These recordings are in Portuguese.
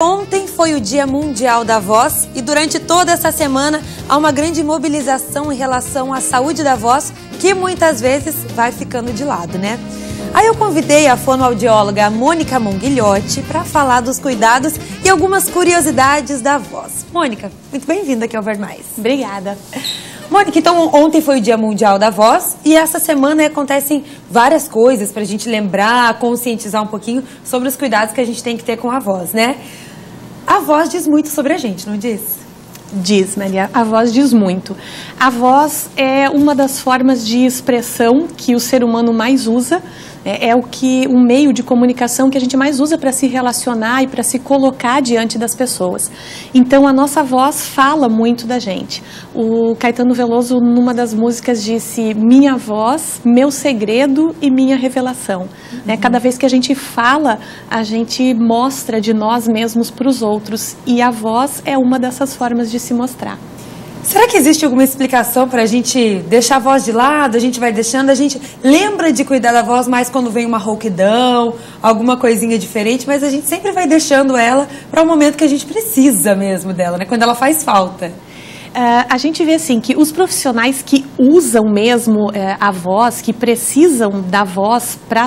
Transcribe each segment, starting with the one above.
Ontem foi o Dia Mundial da Voz e durante toda essa semana há uma grande mobilização em relação à saúde da voz que muitas vezes vai ficando de lado, né? Aí eu convidei a fonoaudióloga Mônica Monguilhotti para falar dos cuidados e algumas curiosidades da voz. Mônica, muito bem-vinda aqui ao Ver Mais. Obrigada. Mônica, então ontem foi o Dia Mundial da Voz e essa semana acontecem várias coisas para a gente lembrar, conscientizar um pouquinho sobre os cuidados que a gente tem que ter com a voz, né? A voz diz muito sobre a gente, não diz? Diz, Maria, a voz diz muito. A voz é uma das formas de expressão que o ser humano mais usa, é o meio de comunicação que a gente mais usa para se relacionar e para se colocar diante das pessoas. Então, a nossa voz fala muito da gente. O Caetano Veloso, numa das músicas, disse: minha voz, meu segredo e minha revelação. Cada vez que a gente fala, a gente mostra de nós mesmos para os outros. E a voz é uma dessas formas de se mostrar. Será que existe alguma explicação para a gente deixar a voz de lado, a gente vai deixando, a gente lembra de cuidar da voz mais quando vem uma rouquidão, alguma coisinha diferente, mas a gente sempre vai deixando ela para o momento que a gente precisa mesmo dela, né? Quando ela faz falta. A gente vê assim que os profissionais que usam mesmo a voz, que precisam da voz para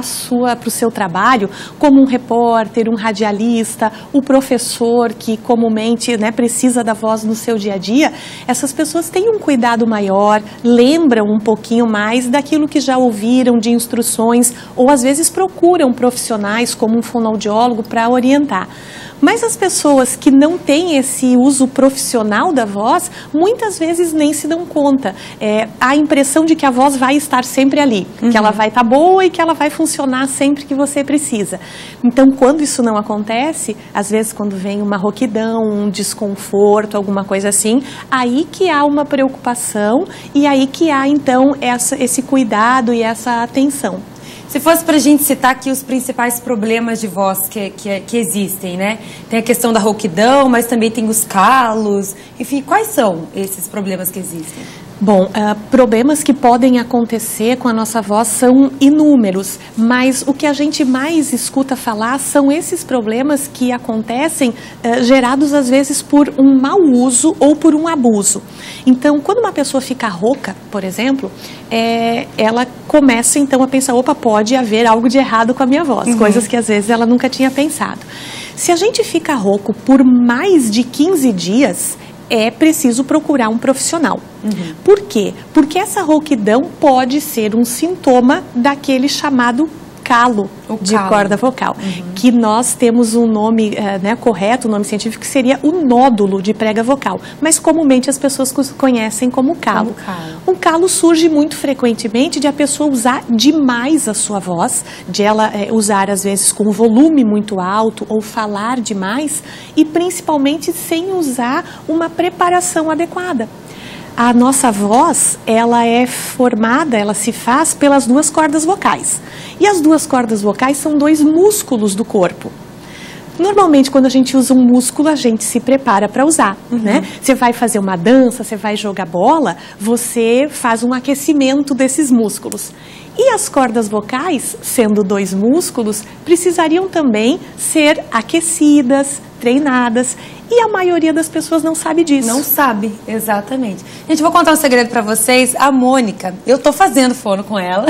o seu trabalho, como um repórter, um radialista, o professor que comumente precisa da voz no seu dia a dia, essas pessoas têm um cuidado maior, lembram um pouquinho mais daquilo que já ouviram de instruções ou às vezes procuram profissionais como um fonoaudiólogo para orientar. Mas as pessoas que não têm esse uso profissional da voz, muitas vezes nem se dão conta. Há a impressão de que a voz vai estar sempre ali, que ela vai estar boa e que ela vai funcionar sempre que você precisa. Então, quando isso não acontece, às vezes quando vem uma rouquidão, um desconforto, alguma coisa assim, aí que há uma preocupação e aí que há, então, esse cuidado e essa atenção. Se fosse para a gente citar aqui os principais problemas de voz que existem, né? Tem a questão da rouquidão, mas também tem os calos. Enfim, quais são esses problemas que existem? Bom, problemas que podem acontecer com a nossa voz são inúmeros, mas o que a gente mais escuta falar são esses problemas que acontecem gerados às vezes por um mau uso ou por um abuso. Então, quando uma pessoa fica rouca, por exemplo, ela começa então a pensar: opa, pode haver algo de errado com a minha voz, coisas que às vezes ela nunca tinha pensado. Se a gente fica rouco por mais de 15 dias, é preciso procurar um profissional. Por quê? Porque essa rouquidão pode ser um sintoma daquele chamado calo de corda vocal, que nós temos um nome correto, um nome científico, que seria o nódulo de prega vocal, mas comumente as pessoas conhecem como calo. Um calo surge muito frequentemente de a pessoa usar demais a sua voz, de ela usar às vezes com volume muito alto ou falar demais e principalmente sem usar uma preparação adequada. A nossa voz, ela é formada, ela se faz pelas duas cordas vocais. E as duas cordas vocais são dois músculos do corpo. Normalmente, quando a gente usa um músculo, a gente se prepara para usar, né? Você vai fazer uma dança, você vai jogar bola, você faz um aquecimento desses músculos. E as cordas vocais, sendo dois músculos, precisariam também ser aquecidas, treinadas. E a maioria das pessoas não sabe disso. Não sabe, exatamente. Gente, vou contar um segredo pra vocês. A Mônica, eu tô fazendo fono com ela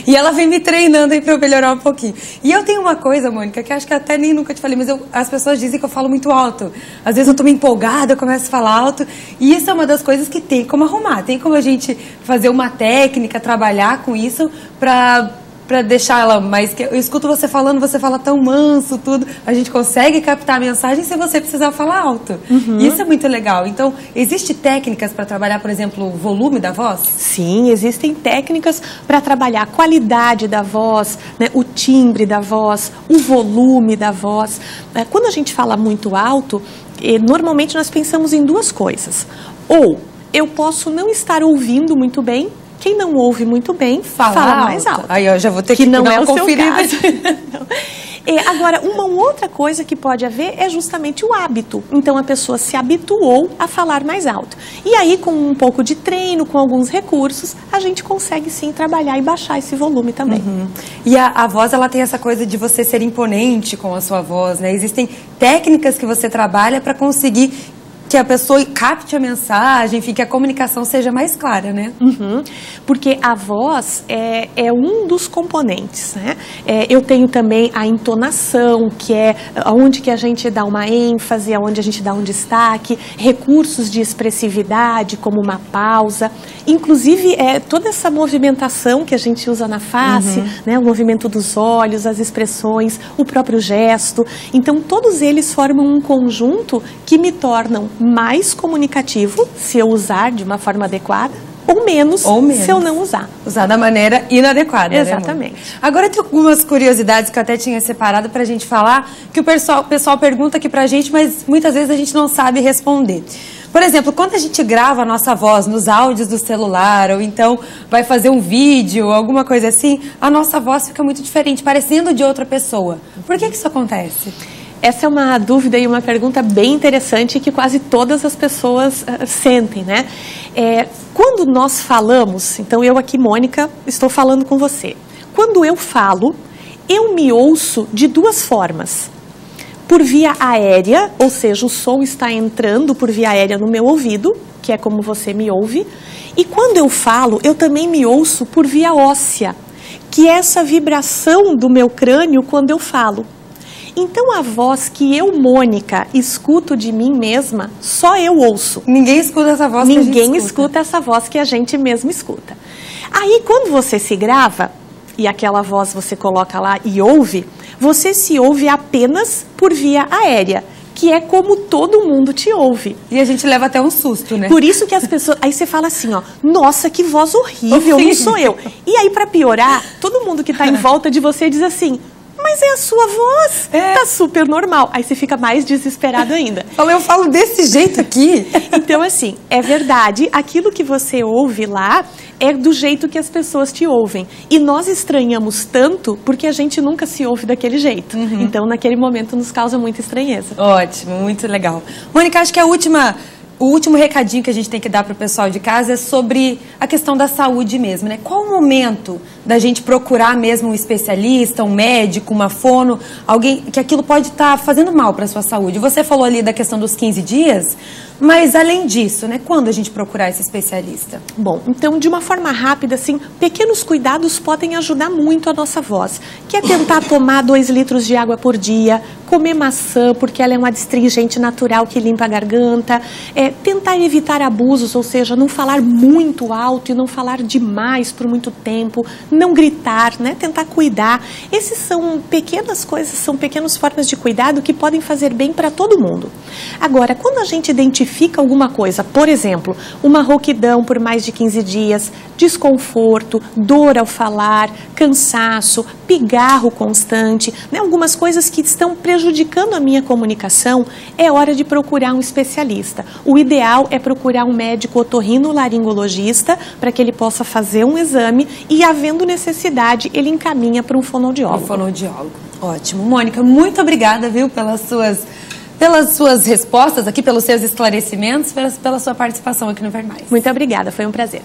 e ela vem me treinando aí pra eu melhorar um pouquinho. E eu tenho uma coisa, Mônica, que acho que até nem nunca te falei, mas as pessoas dizem que eu falo muito alto. Às vezes eu tô meio empolgada, eu começo a falar alto. E isso é uma das coisas que tem como arrumar. Tem como a gente fazer uma técnica, trabalhar com isso pra deixar ela mais... Eu escuto você falando, você fala tão manso, tudo. A gente consegue captar a mensagem sem você precisar falar alto. Isso é muito legal. Então, existem técnicas para trabalhar, por exemplo, o volume da voz? Sim, existem técnicas para trabalhar a qualidade da voz, o timbre da voz, o volume da voz. Quando a gente fala muito alto, normalmente nós pensamos em duas coisas. Ou eu posso não estar ouvindo muito bem. Quem não ouve muito bem, fala mais alto. Aí eu já vou ter que não dar é uma conferida. Agora, uma outra coisa que pode haver é justamente o hábito. Então, a pessoa se habituou a falar mais alto. E aí, com um pouco de treino, com alguns recursos, a gente consegue sim trabalhar e baixar esse volume também. E a voz, ela tem essa coisa de você ser imponente com a sua voz, né? Existem técnicas que você trabalha para conseguir que a pessoa capte a mensagem, enfim, que a comunicação seja mais clara, né? Porque a voz é um dos componentes, né? Eu tenho também a entonação, que é onde que a gente dá uma ênfase, onde a gente dá um destaque, recursos de expressividade, como uma pausa, inclusive toda essa movimentação que a gente usa na face, né? O movimento dos olhos, as expressões, o próprio gesto. Então, todos eles formam um conjunto que me tornam mais comunicativo, se eu usar de uma forma adequada, ou menos se eu não usar. Usar da maneira inadequada. Exatamente. Né, agora tem algumas curiosidades que eu até tinha separado pra gente falar, que o pessoal pergunta aqui pra gente, mas muitas vezes a gente não sabe responder. Por exemplo, quando a gente grava a nossa voz nos áudios do celular, ou então vai fazer um vídeo, alguma coisa assim, a nossa voz fica muito diferente, parecendo de outra pessoa. Por que isso acontece? Essa é uma dúvida e uma pergunta bem interessante que quase todas as pessoas sentem, né? Quando nós falamos, então eu aqui, Mônica, estou falando com você. Quando eu falo, eu me ouço de duas formas. Por via aérea, ou seja, o som está entrando por via aérea no meu ouvido, que é como você me ouve. E quando eu falo, eu também me ouço por via óssea, que é essa vibração do meu crânio quando eu falo. Então, a voz que eu, Mônica, escuto de mim mesma, só eu ouço. Ninguém escuta essa voz que a gente escuta. Ninguém escuta essa voz que a gente mesmo escuta. Aí, quando você se grava, e aquela voz você coloca lá e ouve, você se ouve apenas por via aérea, que é como todo mundo te ouve. E a gente leva até um susto, né? Por isso que as pessoas... Aí você fala assim, ó, nossa, que voz horrível, não sou eu. E aí, para piorar, todo mundo que está em volta de você diz assim... Mas é a sua voz, tá super normal. Aí você fica mais desesperado ainda. Eu falo desse jeito aqui. Então, assim, é verdade, aquilo que você ouve lá é do jeito que as pessoas te ouvem. E nós estranhamos tanto porque a gente nunca se ouve daquele jeito. Então, naquele momento, nos causa muita estranheza. Ótimo, muito legal. Mônica, acho que o último recadinho que a gente tem que dar para o pessoal de casa é sobre a questão da saúde mesmo, né? Qual o momento da gente procurar mesmo um especialista, um médico, uma fono, alguém que aquilo pode estar fazendo mal para a sua saúde? Você falou ali da questão dos 15 dias, mas além disso, né? Quando a gente procurar esse especialista? Bom, então de uma forma rápida, assim, pequenos cuidados podem ajudar muito a nossa voz. Que é tentar tomar 2 litros de água por dia, comer maçã, porque ela é um adstringente natural que limpa a garganta, tentar evitar abusos, ou seja, não falar muito alto e não falar demais por muito tempo, não gritar, né? Tentar cuidar. Esses são pequenas coisas, são pequenas formas de cuidado que podem fazer bem para todo mundo. Agora, quando a gente identifica alguma coisa, por exemplo, uma rouquidão por mais de 15 dias, desconforto, dor ao falar, cansaço, pigarro constante, né? Algumas coisas que estão prejudicando a minha comunicação, é hora de procurar um especialista. O ideal é procurar um médico otorrinolaringologista para que ele possa fazer um exame e, havendo necessidade, ele encaminha para um fonoaudiólogo. Um fonoaudiólogo. Ótimo. Mônica, muito obrigada, viu, pelas suas respostas aqui, pelos seus esclarecimentos, pela sua participação aqui no Ver Mais. Muito obrigada, foi um prazer.